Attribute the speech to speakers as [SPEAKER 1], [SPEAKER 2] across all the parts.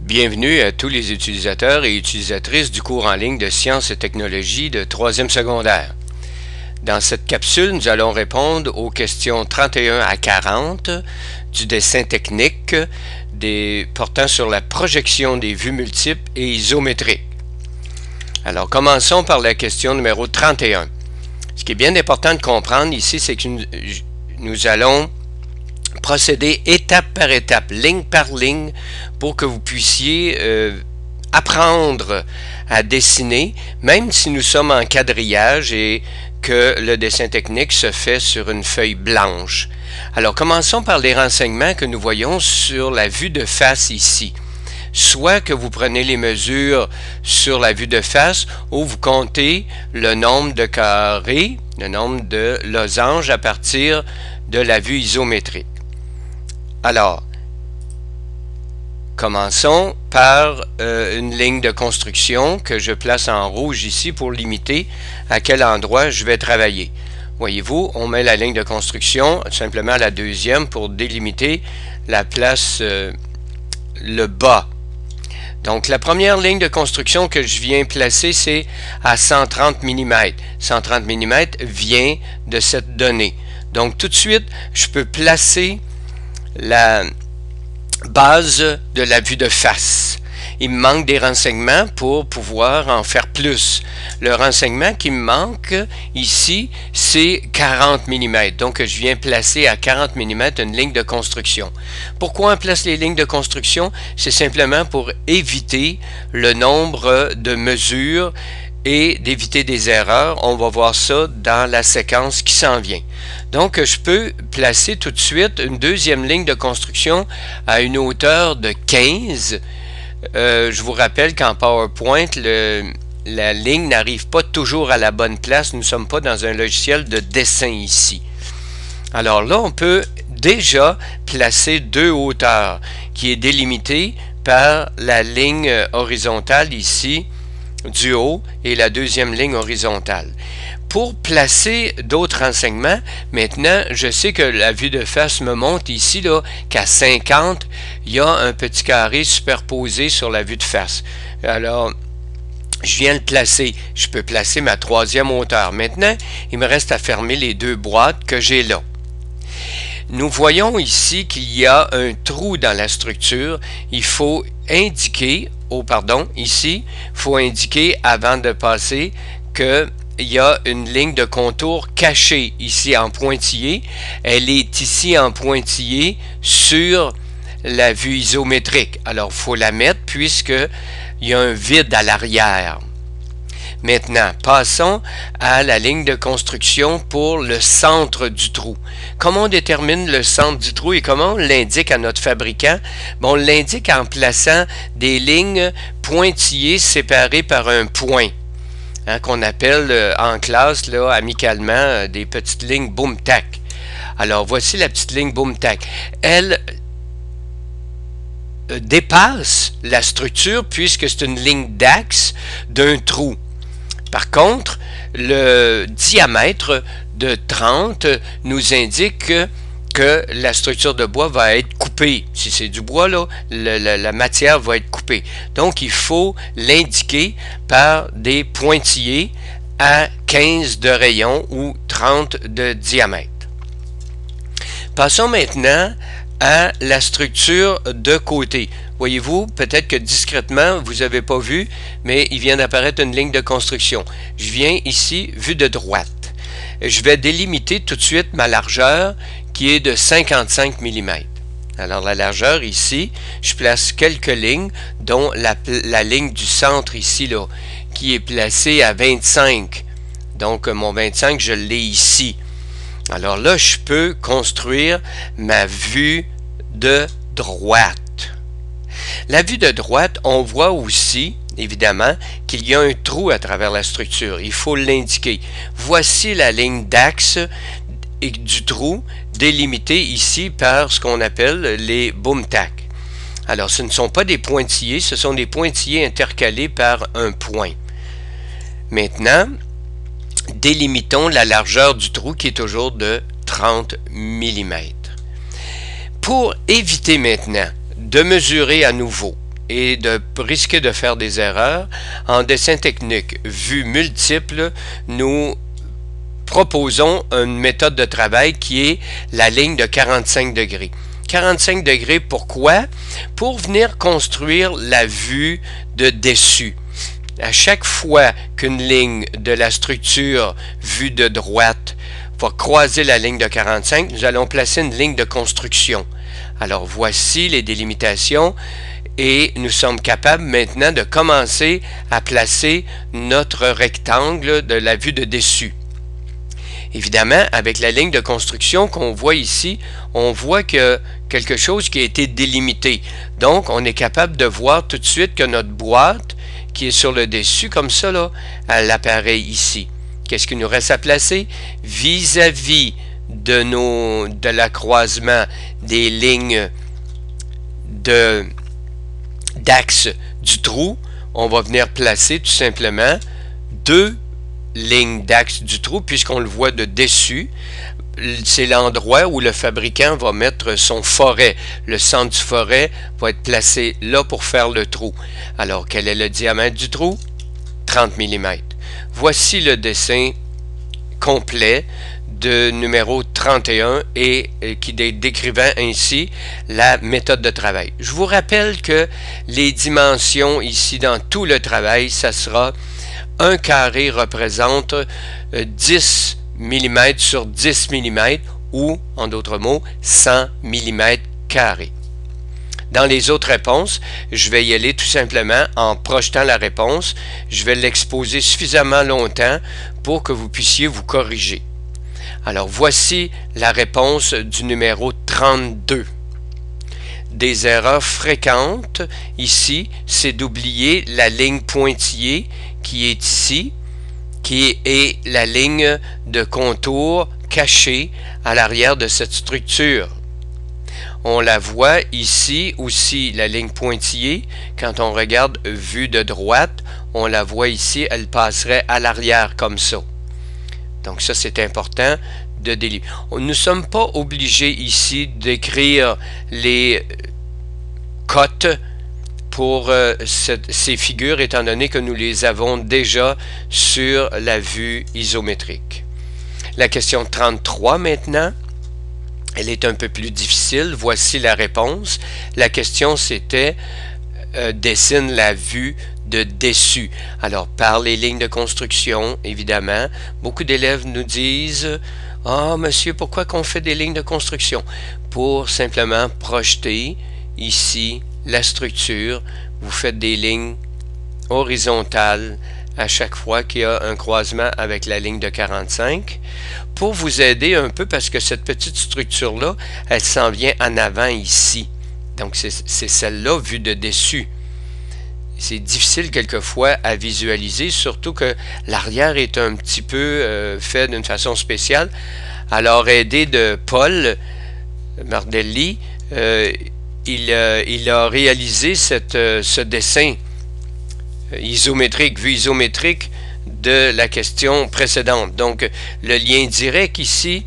[SPEAKER 1] Bienvenue à tous les utilisateurs et utilisatrices du cours en ligne de sciences et technologies de 3e secondaire. Dans cette capsule, nous allons répondre aux questions 31 à 40 du dessin technique portant sur la projection des vues multiples et isométriques. Alors, commençons par la question numéro 31. Ce qui est bien important de comprendre ici, c'est que nous allons procéder étape par étape, ligne par ligne, pour que vous puissiez apprendre à dessiner, même si nous sommes en quadrillage et que le dessin technique se fait sur une feuille blanche. Alors, commençons par les renseignements que nous voyons sur la vue de face ici. Soit que vous prenez les mesures sur la vue de face ou vous comptez le nombre de carrés, le nombre de losanges à partir de la vue isométrique. Alors, commençons par une ligne de construction que je place en rouge ici pour limiter à quel endroit je vais travailler. Voyez-vous, on met la ligne de construction simplement à la deuxième pour délimiter la place, le bas. Donc, la première ligne de construction que je viens placer, c'est à 130 mm. 130 mm vient de cette donnée. Donc, tout de suite, je peux placer la base de la vue de face. Il me manque des renseignements pour pouvoir en faire plus. Le renseignement qui me manque ici, c'est 40 mm. Donc, je viens placer à 40 mm une ligne de construction. Pourquoi on place les lignes de construction? C'est simplement pour éviter le nombre de mesures et d'éviter des erreurs. On va voir ça dans la séquence qui s'en vient. Donc, je peux placer tout de suite une deuxième ligne de construction à une hauteur de 15. Je vous rappelle qu'en PowerPoint, la ligne n'arrive pas toujours à la bonne place. Nous ne sommes pas dans un logiciel de dessin ici. Alors là, on peut déjà placer deux hauteurs qui est délimitée par la ligne horizontale ici du haut et la deuxième ligne horizontale. Pour placer d'autres renseignements, maintenant, je sais que la vue de face me montre ici qu'à 50, il y a un petit carré superposé sur la vue de face. Alors, je viens le placer. Je peux placer ma troisième hauteur. Maintenant, il me reste à fermer les deux boîtes que j'ai là. Nous voyons ici qu'il y a un trou dans la structure. Il faut indiquer, ici, il faut indiquer avant de passer que il y a une ligne de contour cachée ici en pointillé. Elle est ici en pointillé sur la vue isométrique. Alors, il faut la mettre puisqu'il y a un vide à l'arrière. Maintenant, passons à la ligne de construction pour le centre du trou. Comment on détermine le centre du trou et comment on l'indique à notre fabricant? Bon, on l'indique en plaçant des lignes pointillées séparées par un point. Qu'on appelle en classe amicalement des petites lignes boom-tac. Alors, voici la petite ligne boom-tac. Elle dépasse la structure puisque c'est une ligne d'axe d'un trou. Par contre, le diamètre de 30 nous indique que la structure de bois va être coupée. Si c'est du bois, la matière va être coupée. Donc, il faut l'indiquer par des pointillés à 15 de rayon ou 30 de diamètre. Passons maintenant à la structure de côté. Voyez-vous, peut-être que discrètement, vous n'avez pas vu, mais il vient d'apparaître une ligne de construction. Je viens ici, vue de droite. Je vais délimiter tout de suite ma largeur qui est de 55 mm. Alors, la largeur ici, je place quelques lignes, dont la ligne du centre ici, qui est placée à 25. Donc, mon 25, je l'ai ici. Alors là, je peux construire ma vue de droite. La vue de droite, on voit aussi, évidemment, qu'il y a un trou à travers la structure. Il faut l'indiquer. Voici la ligne d'axe du trou délimitée ici par ce qu'on appelle les boom-tac. Alors, ce ne sont pas des pointillés, ce sont des pointillés intercalés par un point. Maintenant, délimitons la largeur du trou qui est toujours de 30 mm. Pour éviter maintenant de mesurer à nouveau et de risquer de faire des erreurs, en dessin technique vue multiple, nous proposons une méthode de travail qui est la ligne de 45 degrés. 45 degrés, pourquoi? Pour venir construire la vue de dessus. À chaque fois qu'une ligne de la structure vue de droite va croiser la ligne de 45, nous allons placer une ligne de construction. Alors voici les délimitations et nous sommes capables maintenant de commencer à placer notre rectangle de la vue de dessus. Évidemment, avec la ligne de construction qu'on voit ici, on voit que quelque chose qui a été délimité. Donc, on est capable de voir tout de suite que notre boîte qui est sur le dessus, comme ça, là, elle apparaît ici. Qu'est-ce qu'il nous reste à placer? Vis-à-vis de l'accroisement des lignes d'axe du trou, on va venir placer tout simplement deux lignes d'axe du trou, puisqu'on le voit de dessus. C'est l'endroit où le fabricant va mettre son foret. Le centre du foret va être placé là pour faire le trou. Alors, quel est le diamètre du trou? 30 mm. Voici le dessin complet de numéro 31 et qui décrivant ainsi la méthode de travail. Je vous rappelle que les dimensions ici dans tout le travail, ça sera un carré représente 10 mm sur 10 mm ou, en d'autres mots, 100 mm carrés. Dans les autres réponses, je vais y aller tout simplement en projetant la réponse. Je vais l'exposer suffisamment longtemps pour que vous puissiez vous corriger. Alors, voici la réponse du numéro 32. Des erreurs fréquentes, ici, c'est d'oublier la ligne pointillée qui est ici, qui est la ligne de contour cachée à l'arrière de cette structure. On la voit ici aussi, la ligne pointillée. Quand on regarde vue de droite, on la voit ici, elle passerait à l'arrière comme ça. Donc ça, c'est important de délimiter. Nous ne sommes pas obligés ici d'écrire les cotes pour ces figures, étant donné que nous les avons déjà sur la vue isométrique. La question 33 maintenant, elle est un peu plus difficile. Voici la réponse. La question c'était dessine la vue de dessus. Alors, par les lignes de construction, évidemment, beaucoup d'élèves nous disent « Ah, monsieur, pourquoi qu'on fait des lignes de construction? » Pour simplement projeter ici la structure, vous faites des lignes horizontales à chaque fois qu'il y a un croisement avec la ligne de 45 pour vous aider un peu parce que cette petite structure-là, elle s'en vient en avant ici. Donc, c'est celle-là vue de dessus. C'est difficile quelquefois à visualiser, surtout que l'arrière est un petit peu fait d'une façon spéciale. Alors, aidé de Paul Mardelli, il a réalisé ce dessin isométrique, vue isométrique de la question précédente. Donc, le lien direct ici,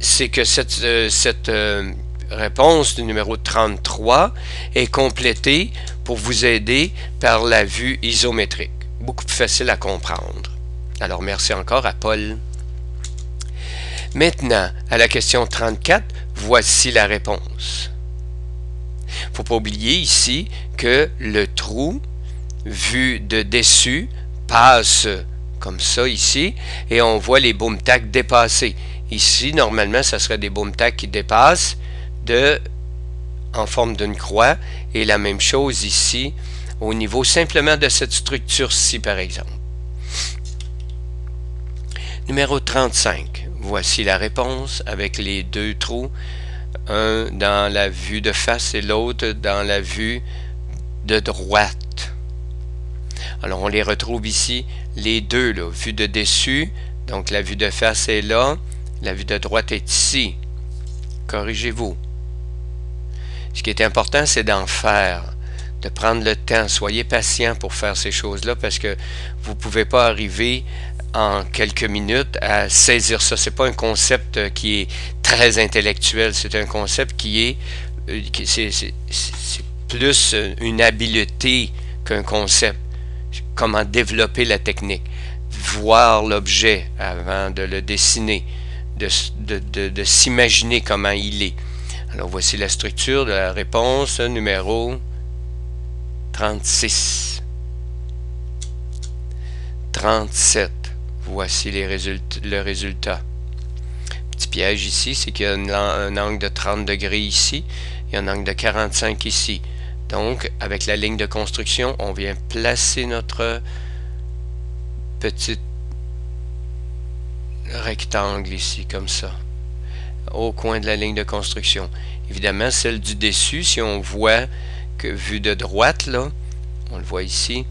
[SPEAKER 1] c'est que cette réponse du numéro 33 est complétée pour vous aider par la vue isométrique. Beaucoup plus facile à comprendre. Alors, merci encore à Paul. Maintenant, à la question 34, voici la réponse. Il ne faut pas oublier ici que le trou, vu de dessus, passe comme ça ici, et on voit les boom tacks dépasser. Ici, normalement, ça serait des boom tacks qui dépassent en forme d'une croix, et la même chose ici, au niveau simplement de cette structure-ci, par exemple. Numéro 35. Voici la réponse avec les deux trous, un dans la vue de face et l'autre dans la vue de droite. Alors, on les retrouve ici, les deux, là, vue de dessus, donc la vue de face est là, la vue de droite est ici. Corrigez-vous. Ce qui est important, c'est d'en faire, de prendre le temps. Soyez patient pour faire ces choses-là parce que vous ne pouvez pas arriver en quelques minutes à saisir ça. Ce n'est pas un concept qui est très intellectuel, c'est un concept qui est plus une habileté qu'un concept. Comment développer la technique, voir l'objet avant de le dessiner, de s'imaginer comment il est. Alors voici la structure de la réponse numéro 36. 37. Voici le résultat. Petit piège ici, c'est qu'il y a un angle de 30 degrés ici et un angle de 45 ici. Donc, avec la ligne de construction, on vient placer notre petit rectangle ici, comme ça, au coin de la ligne de construction. Évidemment, celle du dessus, si on voit que vue de droite, là, on le voit ici,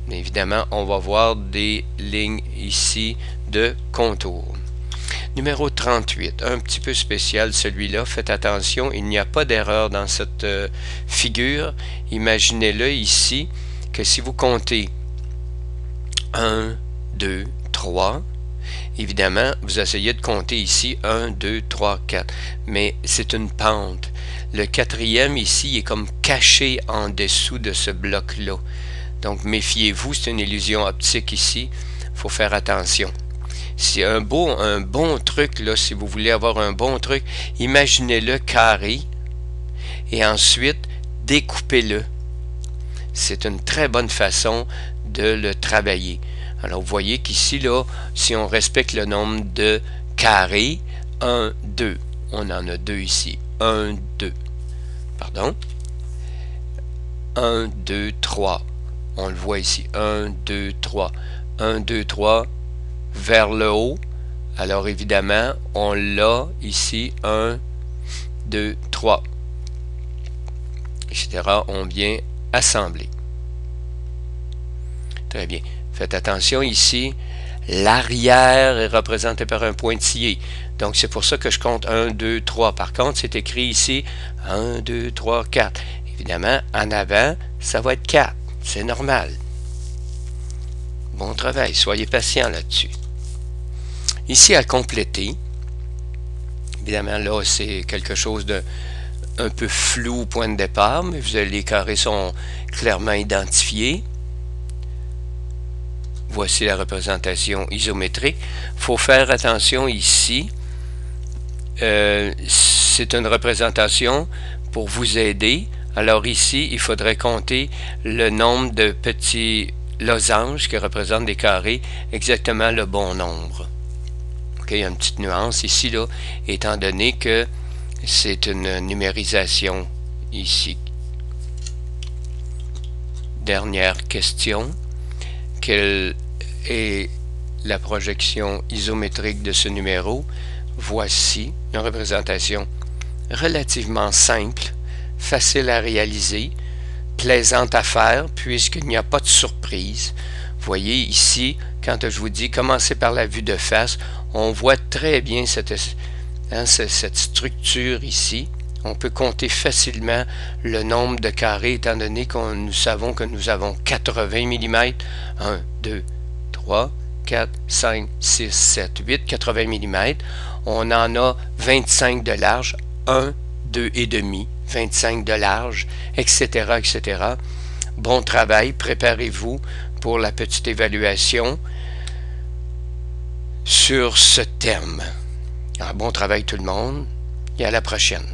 [SPEAKER 1] mais évidemment, on va voir des lignes ici de contour. Numéro 38, un petit peu spécial celui-là, faites attention, il n'y a pas d'erreur dans cette figure. Imaginez-le ici, que si vous comptez 1, 2, 3, évidemment, vous essayez de compter ici 1, 2, 3, 4, mais c'est une pente. Le quatrième ici est comme caché en dessous de ce bloc-là. Donc méfiez-vous, c'est une illusion optique ici, il faut faire attention. C'est un bon truc, là, si vous voulez avoir un bon truc, imaginez-le carré et ensuite découpez-le. C'est une très bonne façon de le travailler. Alors vous voyez qu'ici, là, si on respecte le nombre de carrés, 1, 2, on en a 2 ici, 1, 2, pardon, 1, 2, 3, on le voit ici, 1, 2, 3, 1, 2, 3, vers le haut, alors évidemment, on l'a ici, 1, 2, 3, etc. On vient assembler. Très bien. Faites attention ici, l'arrière est représenté par un pointillé. Donc c'est pour ça que je compte 1, 2, 3. Par contre, c'est écrit ici 1, 2, 3, 4. Évidemment, en avant, ça va être 4. C'est normal. Bon travail, soyez patient là-dessus. Ici, à compléter, évidemment, là, c'est quelque chose de un peu flou au point de départ, mais vous avez, les carrés sont clairement identifiés. Voici la représentation isométrique. Il faut faire attention ici. C'est une représentation pour vous aider. Alors ici, il faudrait compter le nombre de petits losanges qui représentent des carrés, exactement le bon nombre. Okay, il y a une petite nuance ici, là, étant donné que c'est une numérisation ici. Dernière question. Quelle est la projection isométrique de ce numéro? Voici une représentation relativement simple, facile à réaliser, plaisante à faire puisqu'il n'y a pas de surprise. Vous voyez ici, quand je vous dis commencer par la vue de face, on voit très bien cette structure ici. On peut compter facilement le nombre de carrés étant donné que nous savons que nous avons 80 mm. 1, 2, 3, 4, 5, 6, 7, 8, 80 mm. On en a 25 de large, 1, 2 et demi, 25 de large, etc., etc. Bon travail, préparez-vous pour la petite évaluation sur ce thème. Alors, bon travail tout le monde et à la prochaine.